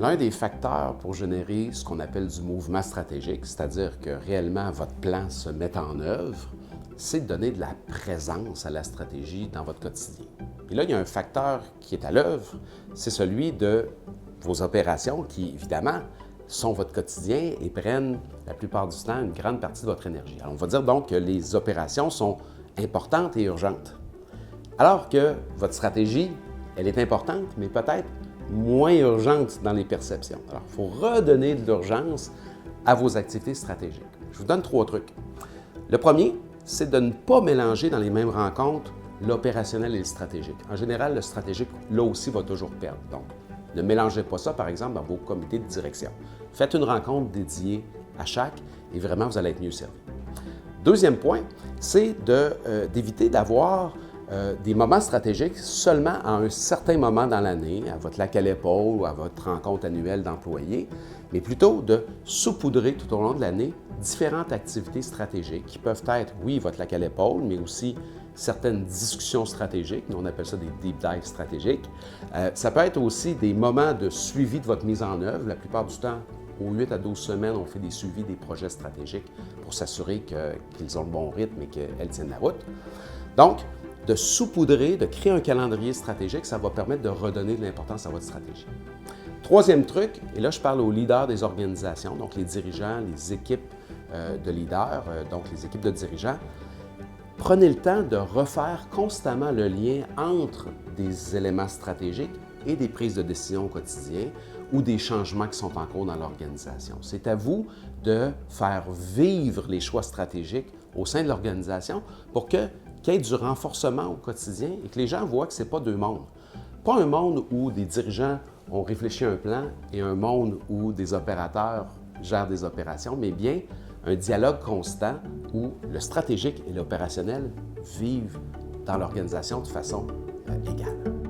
L'un des facteurs pour générer ce qu'on appelle du mouvement stratégique, c'est-à-dire que réellement votre plan se met en œuvre, c'est de donner de la présence à la stratégie dans votre quotidien. Et là, il y a un facteur qui est à l'œuvre, c'est celui de vos opérations qui, évidemment, sont votre quotidien et prennent la plupart du temps une grande partie de votre énergie. Alors, on va dire donc que les opérations sont importantes et urgentes, alors que votre stratégie, elle est importante, mais peut-être moins urgente dans les perceptions. Alors, il faut redonner de l'urgence à vos activités stratégiques. Je vous donne 3 trucs. Le premier, c'est de ne pas mélanger dans les mêmes rencontres l'opérationnel et le stratégique. En général, le stratégique, là aussi, va toujours perdre. Donc, ne mélangez pas ça, par exemple, dans vos comités de direction. Faites une rencontre dédiée à chaque et vraiment, vous allez être mieux servi. Deuxième point, c'est d'éviter d'avoir des moments stratégiques seulement à un certain moment dans l'année, à votre lac à l'épaule ou à votre rencontre annuelle d'employés, mais plutôt de saupoudrer tout au long de l'année différentes activités stratégiques qui peuvent être, oui, votre lac à l'épaule, mais aussi certaines discussions stratégiques, nous on appelle ça des deep dives stratégiques. Ça peut être aussi des moments de suivi de votre mise en œuvre. La plupart du temps, aux 8 à 12 semaines, on fait des suivis des projets stratégiques pour s'assurer qu'ils ont le bon rythme et qu'elles tiennent la route. Donc, de saupoudrer, de créer un calendrier stratégique, ça va permettre de redonner de l'importance à votre stratégie. Troisième truc, et là je parle aux leaders des organisations, donc les dirigeants, les équipes de leaders, donc les équipes de dirigeants, prenez le temps de refaire constamment le lien entre des éléments stratégiques et des prises de décision au quotidien ou des changements qui sont en cours dans l'organisation. C'est à vous de faire vivre les choix stratégiques au sein de l'organisation pour qu'il y ait du renforcement au quotidien et que les gens voient que ce n'est pas deux mondes. Pas un monde où des dirigeants ont réfléchi un plan et un monde où des opérateurs gèrent des opérations, mais bien un dialogue constant où le stratégique et l'opérationnel vivent dans l'organisation de façon égale.